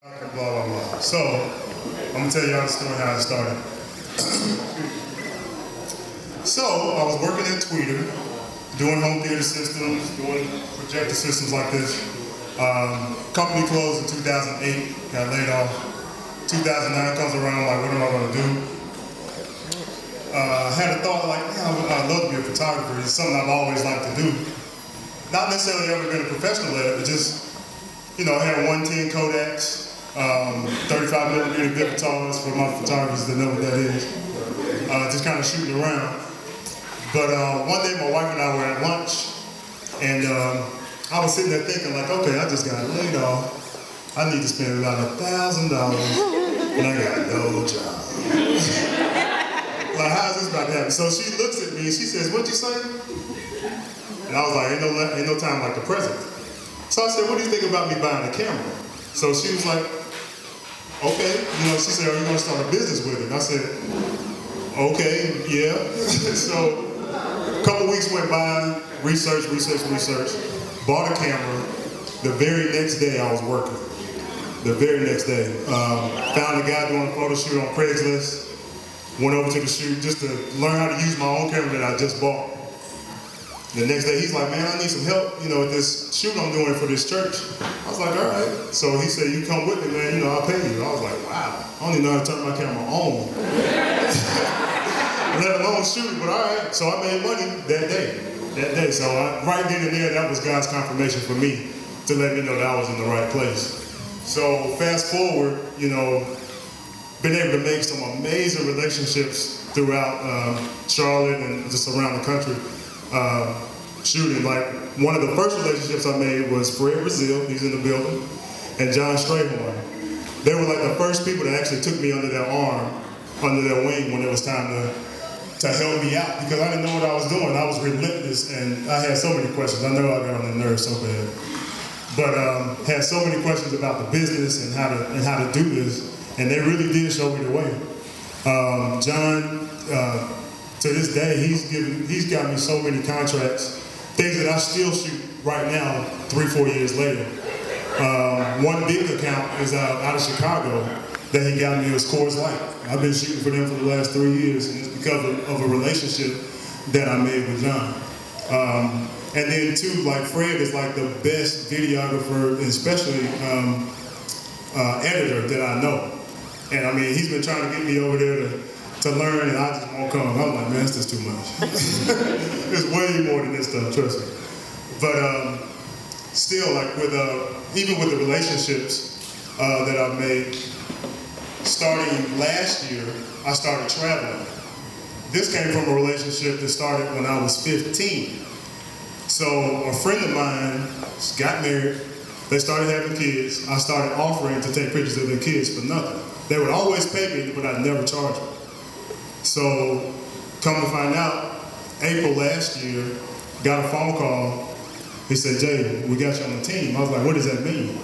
Blah, blah, blah. So, I'm going to tell y'all the story how it started. So, I was working at Tweeter, doing home theater systems, doing projector systems like this. Company closed in 2008, got laid off. 2009 comes around, like, what am I going to do? I had a thought, like, man, I'd love to be a photographer. It's something I've always liked to do. Not necessarily ever been a professional at it, but just, you know, I had 110 Kodaks. 35mm Vipitars for my photographers that know what that is. Just kind of shooting around. But one day my wife and I were at lunch, and I was sitting there thinking like, okay, I just got laid off. I need to spend about $1,000, and I got no job. Like, how's this about to happen? So she looks at me and she says, what'd you say? And I was like, ain't no time like the present. So I said, what do you think about me buying a camera? So she was like, okay, you know, she said, are you going to start a business with it? And I said, okay, yeah. So a couple weeks went by, research, bought a camera. The very next day I was working. The very next day. Found a guy doing a photo shoot on Craigslist. Went over to the shoot just to learn how to use my own camera that I just bought. The next day he's like, man, I need some help, you know, with this shoot I'm doing for this church. I was like, all right. So he said, you come with me, man, you know, I'll pay you. I was like, wow, I don't even know how to turn my camera on. Let alone shoot, but all right. So I made money that day. So right then and there, that was God's confirmation for me to let me know that I was in the right place. So fast forward, you know, been able to make some amazing relationships throughout Charlotte and just around the country. Shooting. Like, one of the first relationships I made was Fred Brazil, he's in the building, and John Strayhorn. They were like the first people that actually took me under their arm, under their wing when it was time to help me out, because I didn't know what I was doing. I was relentless and I had so many questions. I know I got on their nerves so bad. But had so many questions about the business and how to do this, and they really did show me the way. John, to this day, he's got me so many contracts, things that I still shoot right now, 3-4 years later. One big account is out of Chicago that he got me was Coors Light. I've been shooting for them for the last 3 years, and it's because of a relationship that I made with John. And then too, like, Fred is like the best videographer, and especially editor that I know. And I mean, he's been trying to get me over there to learn, and I just won't come. I'm like, man, this is too much. It's way more than this stuff, trust me. But still, like, even with the relationships that I've made, starting last year, I started traveling. This came from a relationship that started when I was 15. So a friend of mine got married, they started having kids. I started offering to take pictures of their kids for nothing. They would always pay me, but I'd never charge them. So, come to find out, April last year, got a phone call. He said, Jay, we got you on the team. I was like, what does that mean?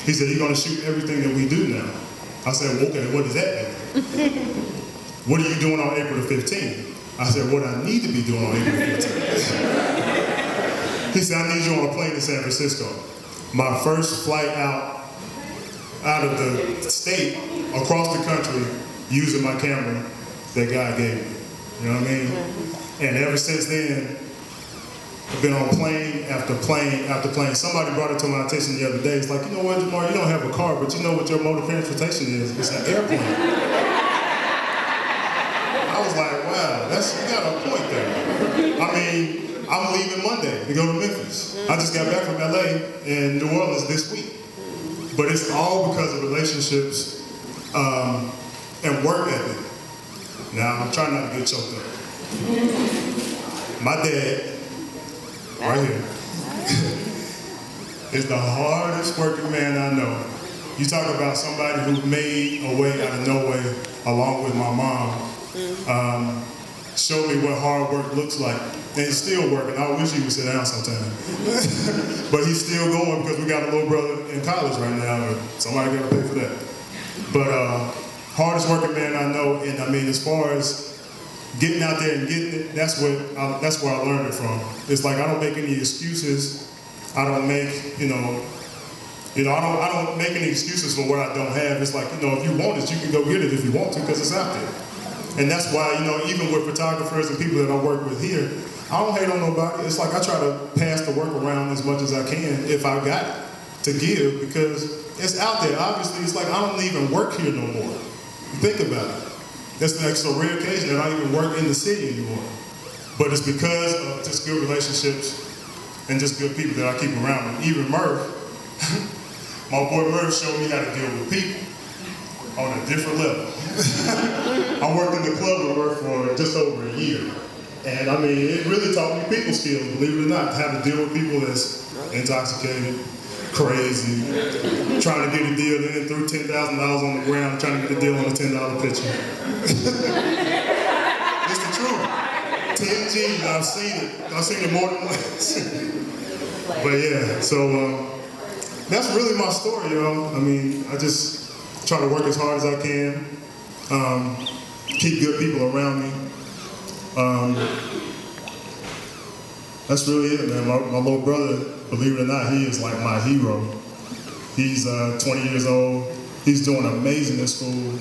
He said, you're going to shoot everything that we do now. I said, well, okay, what does that mean? What are you doing on April the 15th? I said, what I need to be doing on April the 15th. He said, I need you on a plane to San Francisco. My first flight out of the state, across the country, using my camera that God gave me. You know what I mean? And ever since then, I've been on plane after plane after plane. Somebody brought it to my attention the other day. It's like, you know what, Jamar, you don't have a car, but you know what your mode of transportation is? It's an airplane. I was like, wow, you got a point there. I mean, I'm leaving Monday to go to Memphis. I just got back from LA and New Orleans this week. But it's all because of relationships and work ethic. Now, I'm trying not to get choked up. My dad, right here, is the hardest working man I know. You talk about somebody who made a way out of no way, along with my mom, showed me what hard work looks like. And he's still working. I wish he would sit down sometime. But he's still going because we got a little brother in college right now, and somebody got to pay for that. But hardest working man I know, and I mean, as far as getting out there and getting it, that's where I learned it from. It's like, I don't make any excuses. I don't make, you know, You know, I don't make any excuses for what I don't have. It's like, you know, if you want it, you can go get it if you want to, because it's out there. And that's why, you know, even with photographers and people that I work with here, I don't hate on nobody. It's like I try to pass the work around as much as I can if I got it to give, because it's out there. Obviously, it's like I don't even work here no more. Think about it. It's like a rare occasion that I don't even work in the city anymore. But it's because of just good relationships and just good people that I keep around me. Even Murph, my boy Murph showed me how to deal with people on a different level. I worked in the club with Murph for just over a year. And I mean, it really taught me people skills, believe it or not, how to deal with people that's intoxicated, crazy, trying to get a deal, then threw $10,000 on the ground, trying to get a deal on a $10 picture. It's the truth. 10 G's, I've seen it. I've seen it more than once. But yeah, so that's really my story, y'all. I mean, I just try to work as hard as I can, keep good people around me. That's really it, man. My little brother, believe it or not, he is like my hero. He's 20 years old. He's doing amazing in school.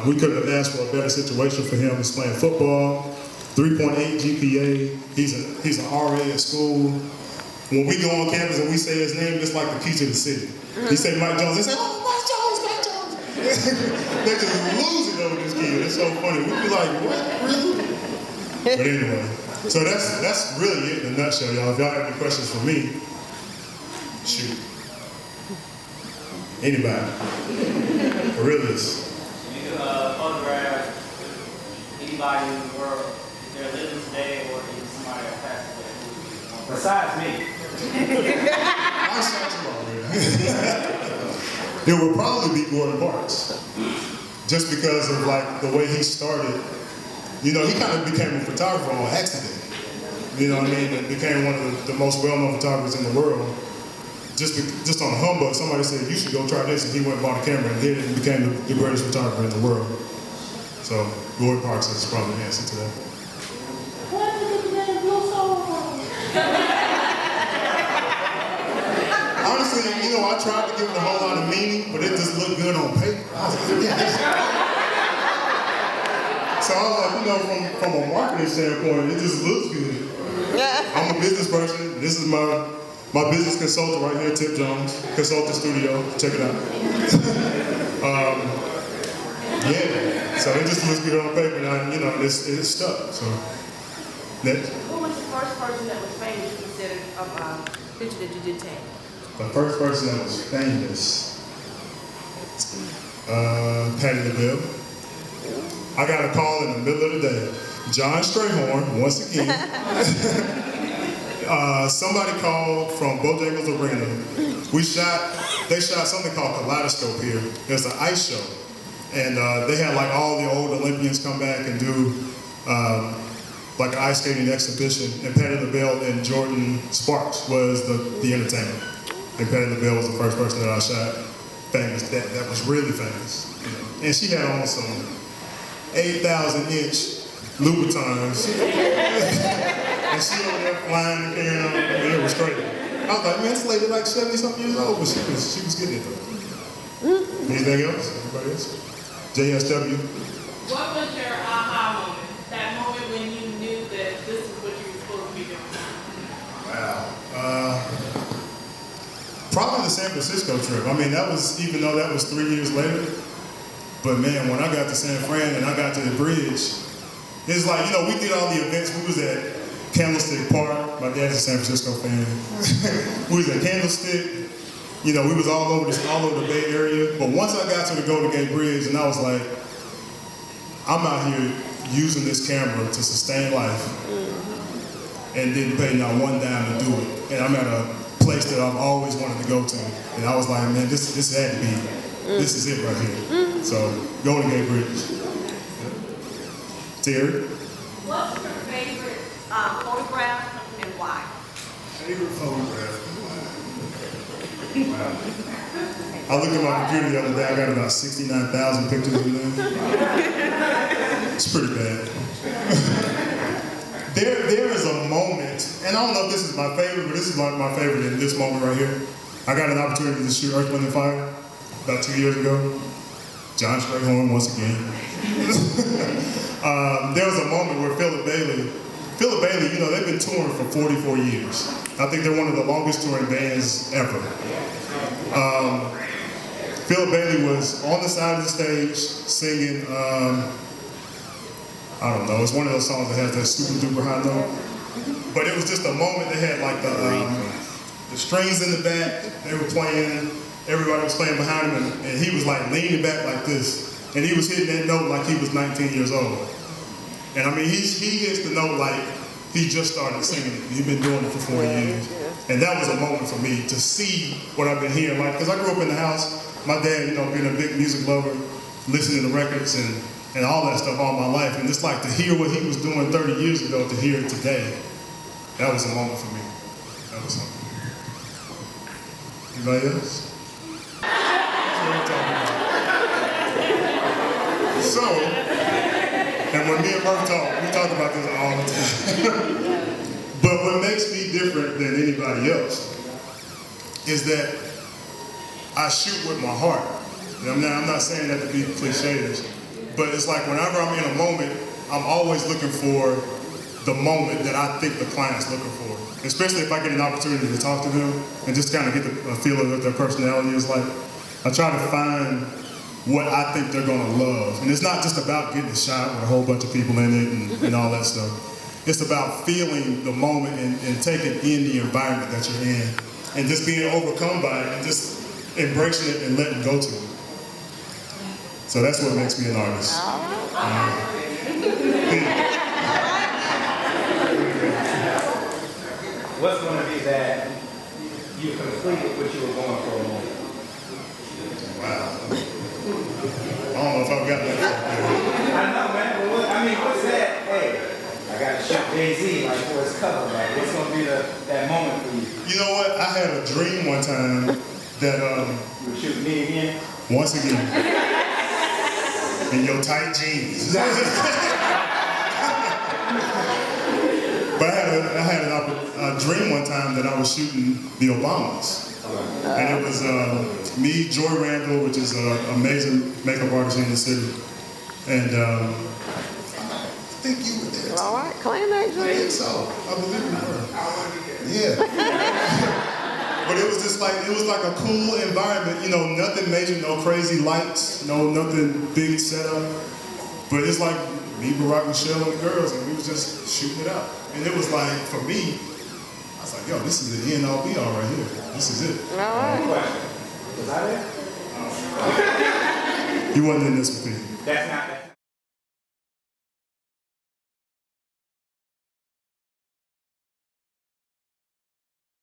We couldn't have asked for a better situation for him. He's playing football, 3.8 GPA. He's an RA at school. When we go on campus and we say his name, it's like the key to the city. He say Mike Jones, they say, oh, Mike Jones. They just lose it over this kid. It's so funny. We be like, what, really? But anyway, so that's really it in a nutshell, y'all. If y'all have any questions for me, shoot. Anybody? For real this. You photograph anybody in the world, if they're living today or even somebody that passed away. Besides me. I shot you already. It would probably be Gordon Parks. Just because of like the way he started. You know, he kind of became a photographer on accident. You know what I mean? And became one of the most well-known photographers in the world. Just on a humbug, somebody said, you should go try this, and he went and bought a camera and did it and became the greatest photographer in the world. So, Gordon Parks is probably the answer to that. What is the name Bleusol? Honestly, you know, I tried to give it a whole lot of meaning, but it just looked good on paper. I was like, yeah. So I was like, you know, from a marketing standpoint, it just looks good. I'm a business person. This is my business consultant right here, Tip Jones, Consultant Studio. Check it out. Yeah, so it just looks good on paper, and you know, it's stuck. So next. Who was the first person that was famous you considered a picture that you did take? The first person that was famous, Patty LaBelle. I got a call in the middle of the day. John Strayhorn, once again. Somebody called from Bojangles Arena. They shot something called Kaleidoscope here. There's an ice show. And they had like all the old Olympians come back and do like an ice skating exhibition. And Patty LaBelle and Jordan Sparks was the entertainment. And Patty LaBelle was the first person that I shot famous, that was really famous. You know? And she had on some 8,000-inch Louboutins. And she over there flying and carrying on, and it was crazy. I was like, man, this lady like 70-something years old, but she was getting it though. Anything else? Anybody else? JSW? What was your aha moment? That moment when you knew that this is what you were supposed to be doing? Wow. Probably the San Francisco trip. I mean, that was, even though that was 3 years later, but man, when I got to San Fran and I got to the bridge, it's like, you know, we did all the events. We was at Candlestick Park. My dad's a San Francisco fan. We was at Candlestick. You know, we was all over the Bay Area. But once I got to the Golden Gate Bridge, and I was like, I'm out here using this camera to sustain life, and didn't pay not one dime to do it. And I'm at a place that I've always wanted to go to, and I was like, man, this had to be, this is it right here. So, Golden Gate Bridge. Terry? What's your favorite photograph and why? Favorite photograph? Wow. I looked at my computer the other day, I got about 69,000 pictures in there. It's pretty bad. There is a moment, and I don't know if this is my favorite, but this is my favorite in this moment right here. I got an opportunity to shoot Earth, Wind & Fire about 2 years ago. John Strayhorn once again. There was a moment where Philip Bailey, you know, they've been touring for 44 years. I think they're one of the longest touring bands ever. Philip Bailey was on the side of the stage singing, I don't know, it's one of those songs that has that super duper high note. But it was just a moment that had like the strings in the back, they were playing, everybody was playing behind him, and he was like leaning back like this. And he was hitting that note like he was 19 years old. And I mean, he hits the note like he just started singing it. He'd been doing it for 4 years. And that was a moment for me to see what I've been hearing. Like, because I grew up in the house, my dad, you know, being a big music lover, listening to records and all that stuff all my life. And just like to hear what he was doing 30 years ago, to hear it today, that was a moment for me. That was something. Anybody else? That's what I'm talking about. So, and when me and Murph talk, we talk about this all the time. But what makes me different than anybody else is that I shoot with my heart. And I'm not saying that to be cliches, but it's like whenever I'm in a moment, I'm always looking for the moment that I think the client's looking for. Especially if I get an opportunity to talk to them and just kind of get a feel of what their personality is like. I try to find what I think they're gonna love. And it's not just about getting a shot with a whole bunch of people in it and all that stuff. It's about feeling the moment and taking in the environment that you're in and just being overcome by it and just embracing it and letting go to it. So that's what makes me an artist. What's going to be that you completed what you were going for a moment? Wow. I don't know if I've got that. I know, man. But what's that? Hey, I got to shoot Jay-Z like for his cover. Like, what's going to be that moment for you? You know what? I had a dream one time that You were shooting me again? once again, in your tight jeans. But I had a dream one time that I was shooting the Obamas. And it was me, Joy Randall, which is an amazing makeup artist in the city. And I think you were there. All right, claim that, I think so. I believe you were. Yeah. But it was just like, it was like a cool environment, you know, nothing major, no crazy lights, nothing big setup. But it's like me, Barack, Michelle, and the girls, and we was just shooting it out. And it was like, for me, I was like, yo, this is the end all be all right here. This is it. All right. Question. Was I there? You wasn't in this with me. That's not that.